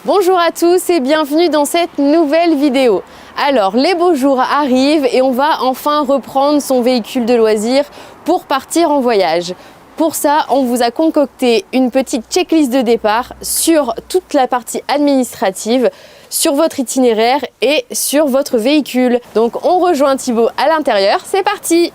Bonjour à tous et bienvenue dans cette nouvelle vidéo. Alors, les beaux jours arrivent et on va enfin reprendre son véhicule de loisir pour partir en voyage. Pour ça, on vous a concocté une petite checklist de départ sur toute la partie administrative, sur votre itinéraire et sur votre véhicule. Donc, on rejoint Thibaut à l'intérieur. C'est parti!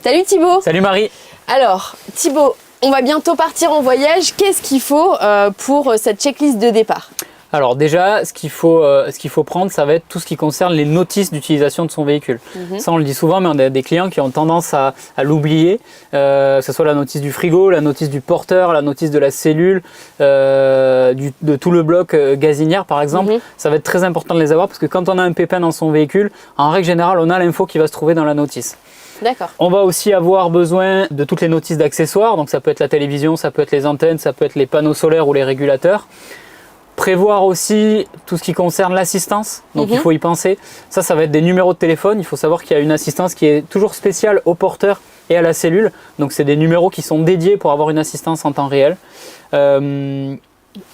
Salut Thibaut! Salut Marie! Alors Thibaut, on va bientôt partir en voyage. Qu'est-ce qu'il faut pour cette checklist de départ? Alors déjà, ce qu'il faut prendre, ça va être tout ce qui concerne les notices d'utilisation de son véhicule. Ça, on le dit souvent, mais on a des clients qui ont tendance à l'oublier. Que ce soit la notice du frigo, la notice du porteur, la notice de la cellule, de tout le bloc gazinière par exemple. Ça va être très important de les avoir parce que quand on a un pépin dans son véhicule, en règle générale, on a l'info qui va se trouver dans la notice. D'accord. On va aussi avoir besoin de toutes les notices d'accessoires, donc ça peut être la télévision, ça peut être les antennes, ça peut être les panneaux solaires ou les régulateurs. Prévoir aussi tout ce qui concerne l'assistance, donc il faut y penser. Ça va être des numéros de téléphone. Il faut savoir qu'il y a une assistance qui est toujours spéciale au porteur et à la cellule. Donc c'est des numéros qui sont dédiés pour avoir une assistance en temps réel.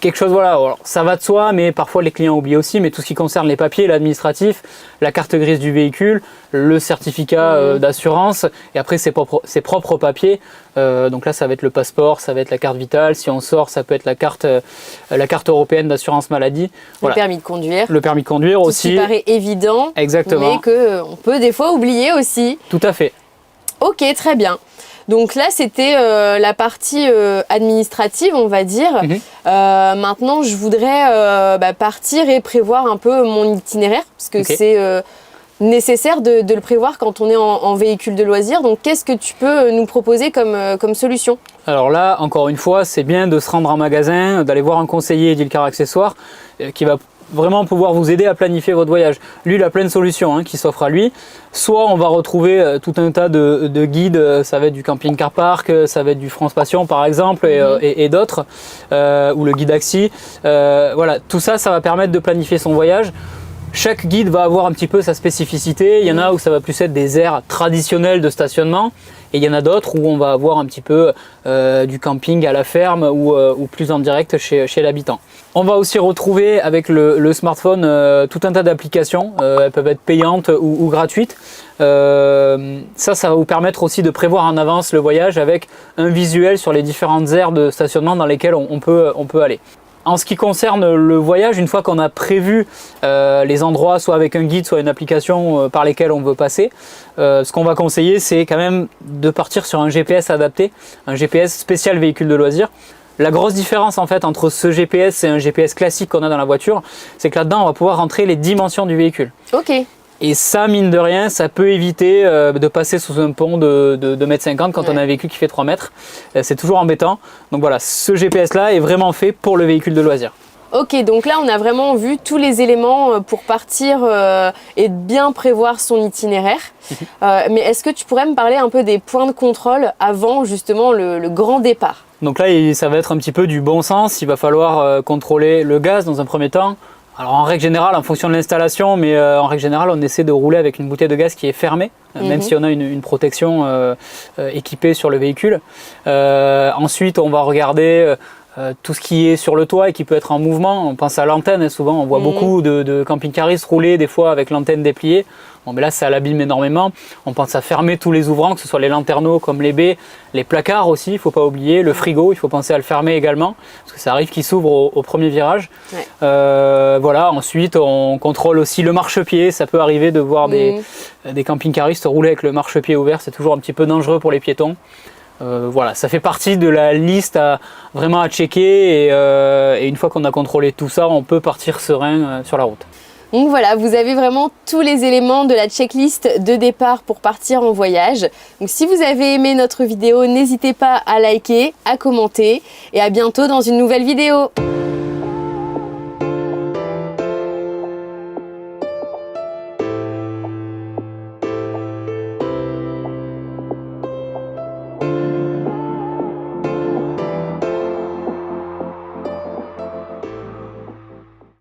Quelque chose, voilà, alors, ça va de soi, mais parfois les clients oublient aussi, mais tout ce qui concerne les papiers, l'administratif, la carte grise du véhicule, le certificat d'assurance, et après ses propres papiers. Donc là, ça va être le passeport, ça va être la carte vitale. Si on sort, ça peut être la carte européenne d'assurance maladie. Voilà. Le permis de conduire. Le permis de conduire tout aussi. Ce qui paraît évident, exactement, mais qu'on peut des fois oublier aussi. Tout à fait. Ok, très bien. Donc là, c'était la partie administrative, on va dire. Maintenant, je voudrais partir et prévoir un peu mon itinéraire, parce que c'est nécessaire de le prévoir quand on est en véhicule de loisir. Donc, qu'est-ce que tu peux nous proposer comme solution? Alors là, encore une fois, c'est bien de se rendre en magasin, d'aller voir un conseiller Edilcar Accessoires qui va vraiment pouvoir vous aider à planifier votre voyage. Lui, il a plein de solutions qui s'offrent à lui. Soit on va retrouver tout un tas de guides, ça va être du Camping Car Park, ça va être du France Passion par exemple, et d'autres, ou le guide Axi. Voilà, tout ça, ça va permettre de planifier son voyage. Chaque guide va avoir un petit peu sa spécificité. Il y en a où ça va plus être des aires traditionnelles de stationnement. Et il y en a d'autres où on va avoir un petit peu du camping à la ferme ou plus en direct chez l'habitant. On va aussi retrouver avec le smartphone tout un tas d'applications. Elles peuvent être payantes ou gratuites. Ça va vous permettre aussi de prévoir en avance le voyage avec un visuel sur les différentes aires de stationnement dans lesquelles on peut aller. En ce qui concerne le voyage, une fois qu'on a prévu les endroits, soit avec un guide, soit une application par lesquelles on veut passer, ce qu'on va conseiller, c'est quand même de partir sur un GPS adapté, un GPS spécial véhicule de loisir. La grosse différence en fait entre ce GPS et un GPS classique qu'on a dans la voiture, c'est que là-dedans, on va pouvoir rentrer les dimensions du véhicule. Ok. Et ça, mine de rien, ça peut éviter de passer sous un pont de 2,50 m quand on a un véhicule qui fait 3 mètres. C'est toujours embêtant. Donc voilà, ce GPS-là est vraiment fait pour le véhicule de loisir. Ok, donc là, on a vraiment vu tous les éléments pour partir et bien prévoir son itinéraire. Mais est-ce que tu pourrais me parler un peu des points de contrôle avant justement le grand départ? Donc là, ça va être un petit peu du bon sens. Il va falloir contrôler le gaz dans un premier temps. Alors en règle générale, en fonction de l'installation, mais en règle générale, on essaie de rouler avec une bouteille de gaz qui est fermée, même si on a une protection équipée sur le véhicule. Ensuite, on va regarder tout ce qui est sur le toit et qui peut être en mouvement. On pense à l'antenne, souvent on voit beaucoup de camping-caristes rouler des fois avec l'antenne dépliée. Bon, mais là, ça l'abîme énormément. On pense à fermer tous les ouvrants, que ce soit les lanterneaux comme les baies, les placards aussi, il ne faut pas oublier, le frigo, il faut penser à le fermer également, parce que ça arrive qu'il s'ouvre au premier virage. Voilà. Ensuite, on contrôle aussi le marchepied. Ça peut arriver de voir des camping-caristes rouler avec le marchepied ouvert, c'est toujours un petit peu dangereux pour les piétons. Voilà, ça fait partie de la liste vraiment à checker et une fois qu'on a contrôlé tout ça, on peut partir serein sur la route. Donc voilà, vous avez vraiment tous les éléments de la checklist de départ pour partir en voyage. Donc si vous avez aimé notre vidéo, n'hésitez pas à liker, à commenter et à bientôt dans une nouvelle vidéo.